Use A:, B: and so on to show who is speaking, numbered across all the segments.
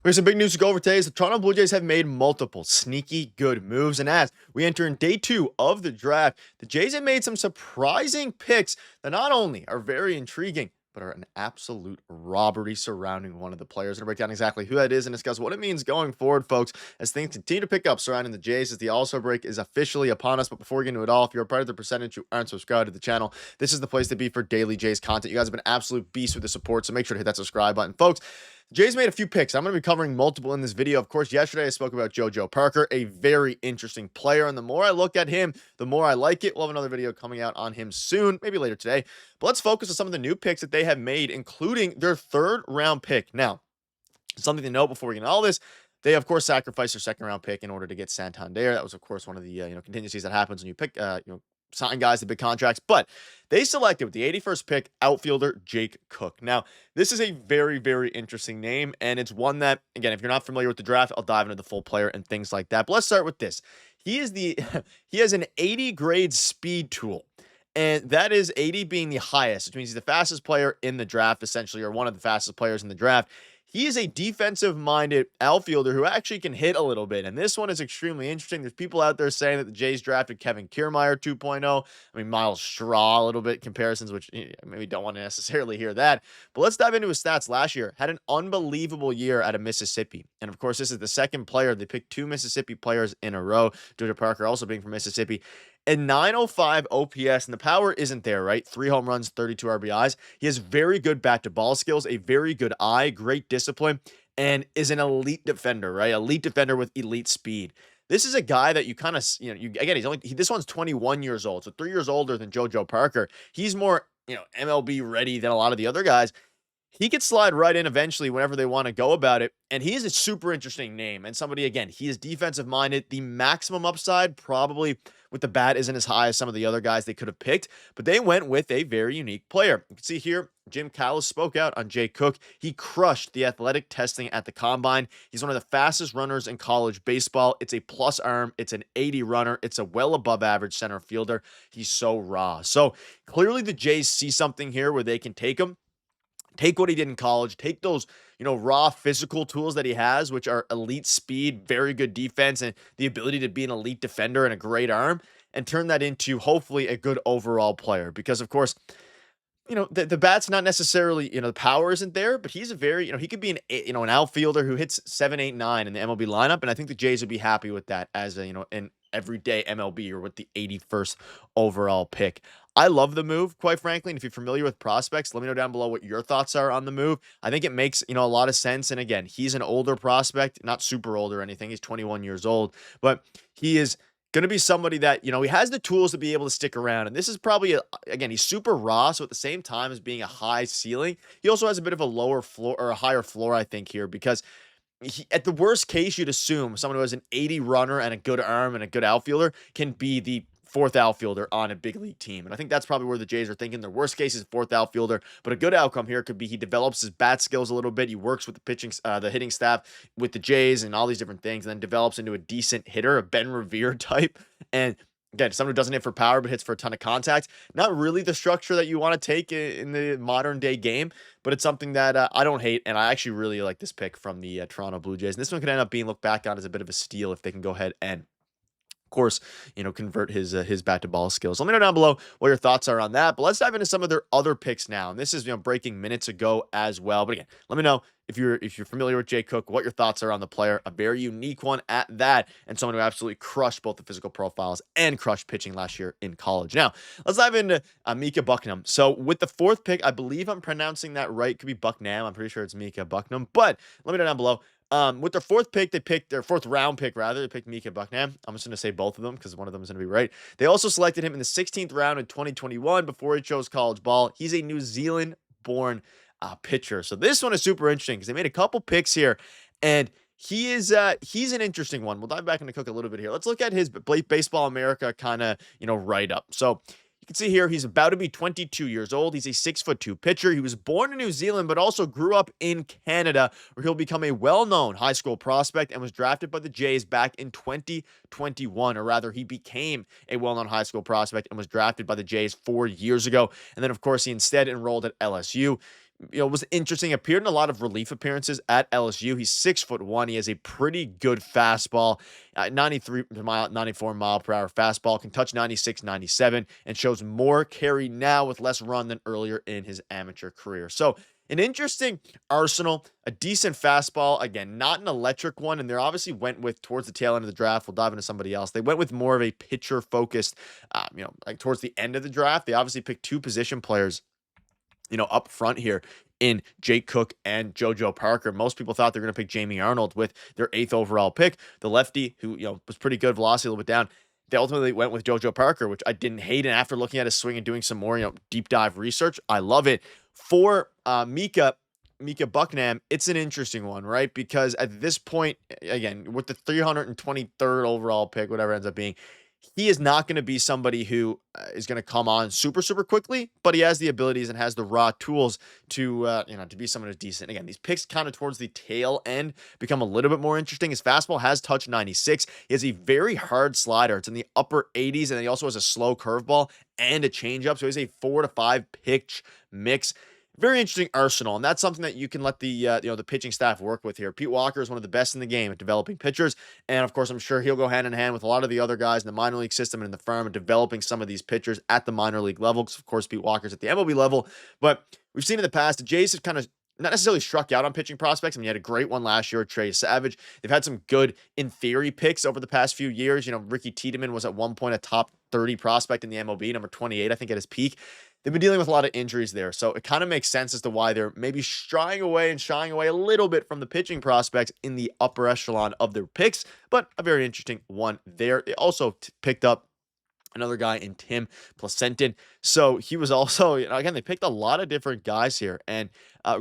A: We have some big news to go over today. As the Toronto Blue Jays have made multiple sneaky good moves. And as we enter in day 2 of the draft, the Jays have made some surprising picks that not only are very intriguing, but are an absolute robbery surrounding one of the players. We're going to break down exactly who that is and discuss what it means going forward, folks, as things continue to pick up surrounding the Jays as the All-Star break is officially upon us. But before we get into it all, if you're a part of the percentage who aren't subscribed to the channel, this is the place to be for daily Jays content. You guys have been absolute beasts with the support, so make sure to hit that subscribe button, folks. Jays made a few picks. I'm going to be covering multiple in this video. Of course, yesterday I spoke about JoJo Parker, a very interesting player. And the more I look at him, the more I like it. We'll have another video coming out on him soon, maybe later today. But let's focus on some of the new picks that they have made, including their 3rd round pick. Now, something to note before we get into all this, they, of course, sacrificed their 2nd round pick in order to get Santander. That was, of course, one of the contingencies that happens when you pick sign guys to big contracts, but they selected with the 81st pick outfielder Jake Cook. Now, this is a very, very interesting name, and it's one that, again, if you're not familiar with the draft, I'll dive into the full player and things like that. But let's start with this. He has an 80 grade speed tool. And that is 80 being the highest, which means he's the fastest player in the draft, essentially, or one of the fastest players in the draft. He is a defensive-minded outfielder who actually can hit a little bit, and this one is extremely interesting. There's people out there saying that the Jays drafted Kevin Kiermaier 2.0. I mean, Miles Straw a little bit comparisons, which maybe don't want to necessarily hear that. But let's dive into his stats last year. Had an unbelievable year out of Mississippi. And, of course, this is the 2nd player. They picked 2 Mississippi players in a row, JoJo Parker also being from Mississippi. And 905 OPS, and the power isn't there, right? 3 home runs, 32 RBIs. He has very good bat-to-ball skills, a very good eye, great discipline, and is an elite defender, right? Elite defender with elite speed. This is a guy that you kind of, this one's 21 years old, so 3 years older than JoJo Parker. He's more, MLB ready than a lot of the other guys. He could slide right in eventually whenever they want to go about it. And he is a super interesting name. And somebody, again, he is defensive minded. The maximum upside probably with the bat isn't as high as some of the other guys they could have picked, but they went with a very unique player. You can see here, Jim Callis spoke out on Jay Cook. He crushed the athletic testing at the combine. He's one of the fastest runners in college baseball. It's a plus arm. It's an 80 runner. It's a well above average center fielder. He's so raw. So clearly the Jays see something here where they can take him. Take what he did in college, take those, raw physical tools that he has, which are elite speed, very good defense, and the ability to be an elite defender and a great arm, and turn that into hopefully a good overall player. Because, of course, the bat's not necessarily, the power isn't there, but he's a very, he could be an outfielder who hits 7, 8, 9 in the MLB lineup. And I think the Jays would be happy with that as an everyday MLB or with the 81st overall pick. I love the move, quite frankly. And if you're familiar with prospects, let me know down below what your thoughts are on the move. I think it makes, a lot of sense. And again, he's an older prospect, not super old or anything. He's 21 years old, but he is going to be somebody that, he has the tools to be able to stick around. And this is probably, again, he's super raw. So at the same time as being a high ceiling, he also has a bit of a lower floor or a higher floor, I think, here, because at the worst case, you'd assume someone who has an 80 runner and a good arm and a good outfielder can be the 4th outfielder on a big league team. And I think that's probably where the Jays are thinking. Their worst case is 4th outfielder, but a good outcome here could be he develops his bat skills a little bit. He works with the hitting staff with the Jays and all these different things, and then develops into a decent hitter, a Ben Revere type. And again, someone who doesn't hit for power, but hits for a ton of contact. Not really the structure that you want to take in the modern day game, but it's something that I don't hate. And I actually really like this pick from the Toronto Blue Jays. And this one could end up being looked back on as a bit of a steal if they can go ahead and, course, convert his bat to ball skills. Let me know down below what your thoughts are on that. But let's dive into some of their other picks now. And this is breaking minutes ago as well. But again, let me know if you're familiar with Jay Cook, what your thoughts are on the player. A very unique one at that, and someone who absolutely crushed both the physical profiles and crushed pitching last year in college. Now, let's dive into Micah Bucknam. So with the 4th pick, I believe I'm pronouncing that right. Could be Bucknam. I'm pretty sure it's Micah Bucknam. But let me know down below. With their 4th pick, they picked their 4th round pick, rather. They picked Micah Bucknam. I'm just going to say both of them because one of them is going to be right. They also selected him in the 16th round in 2021 before he chose college ball. He's a New Zealand-born pitcher. So this one is super interesting because they made a couple picks here, and he's an interesting one. We'll dive back into Cook a little bit here. Let's look at his Baseball America kind of, write-up. So you can see here, he's about to be 22 years old. He's a 6'2" pitcher. He was born in New Zealand, but also grew up in Canada, where he'll become a well-known high school prospect and was drafted by the Jays back in 2021, or rather, he became a well-known high school prospect and was drafted by the Jays 4 years ago. And then, of course, he instead enrolled at LSU. was interesting. Appeared in a lot of relief appearances at LSU. He's 6'1". He has a pretty good fastball, 94 mile per hour fastball, can touch 96, 97, and shows more carry now with less run than earlier in his amateur career. So an interesting arsenal, a decent fastball. Again, not an electric one. And they obviously went with, towards the tail end of the draft, we'll dive into somebody else. They went with more of a pitcher focused, like towards the end of the draft. They obviously picked two position players, up front here in Jake Cook and JoJo Parker. Most people thought they were going to pick Jamie Arnold with their 8th overall pick. The lefty, who, was pretty good, velocity a little bit down. They ultimately went with JoJo Parker, which I didn't hate. And after looking at his swing and doing some more, deep dive research, I love it. For Micah Bucknam, it's an interesting one, right? Because at this point, again, with the 323rd overall pick, whatever it ends up being, he is not going to be somebody who is going to come on super, super quickly, but he has the abilities and has the raw tools to, to be someone who's decent. Again, these picks kind of towards the tail end become a little bit more interesting. His fastball has touched 96. He has a very hard slider. It's in the upper 80s, and then he also has a slow curveball and a changeup. So he's a 4 to 5 pitch mix. Very interesting arsenal, and that's something that you can let the the pitching staff work with here. Pete Walker is one of the best in the game at developing pitchers, and of course, I'm sure he'll go hand in hand with a lot of the other guys in the minor league system and in the firm and developing some of these pitchers at the minor league level. Because of course, Pete Walker's at the MLB level, but we've seen in the past the Jays have kind of not necessarily struck out on pitching prospects. I mean, he had a great one last year, Trey Savage. They've had some good, in theory, picks over the past few years. Ricky Tiedemann was at one point a top 30 prospect in the MLB, number 28, I think, at his peak. They've been dealing with a lot of injuries there, so it kind of makes sense as to why they're maybe shying away a little bit from the pitching prospects in the upper echelon of their picks, but a very interesting one there. They also picked up another guy in Tim Placentin. So he was also, again, they picked a lot of different guys here. And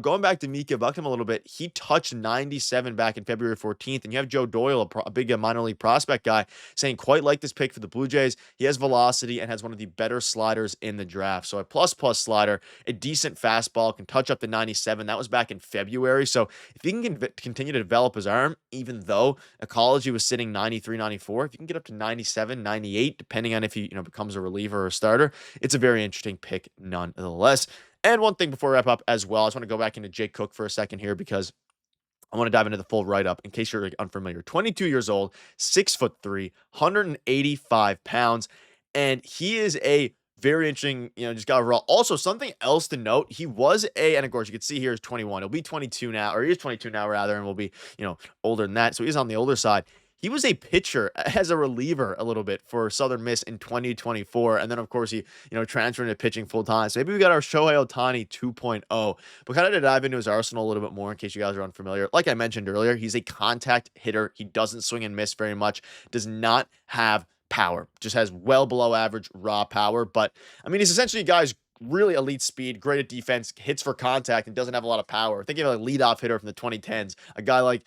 A: going back to Micah Bucknam a little bit, he touched 97 back in February 14th. And you have Joe Doyle, a big minor league prospect guy, saying quite like this pick for the Blue Jays. He has velocity and has one of the better sliders in the draft. So a plus slider, a decent fastball, can touch up to 97. That was back in February. So if he can continue to develop his arm, even though at college he was sitting 93, 94, if you can get up to 97, 98, depending on if he becomes a reliever or a starter, it's a very interesting pick nonetheless. And one thing before we wrap up as well, I just want to go back into Jake Cook for a second here because I want to dive into the full write-up in case you're unfamiliar. 22 years old, 6'3", 185 pounds, and he is a very interesting, just guy overall. Also, something else to note, he was and of course you can see here is 21. He'll be 22 now, or he is 22 now rather, and will be, older than that. So he's on the older side. He was a pitcher as a reliever a little bit for Southern Miss in 2024. And then, of course, he, transferred into pitching full time. So maybe we got our Shohei Ohtani 2.0. But kind of to dive into his arsenal a little bit more in case you guys are unfamiliar. Like I mentioned earlier, he's a contact hitter. He doesn't swing and miss very much. Does not have power. Just has well below average raw power. But, I mean, he's essentially a guy who's really elite speed, great at defense, hits for contact, and doesn't have a lot of power. Think of a leadoff hitter from the 2010s, a guy like,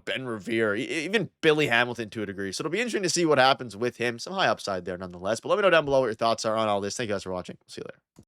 A: Ben Revere, even Billy Hamilton to a degree. So it'll be interesting to see what happens with him. Some high upside there nonetheless. But let me know down below what your thoughts are on all this. Thank you guys for watching. See you later.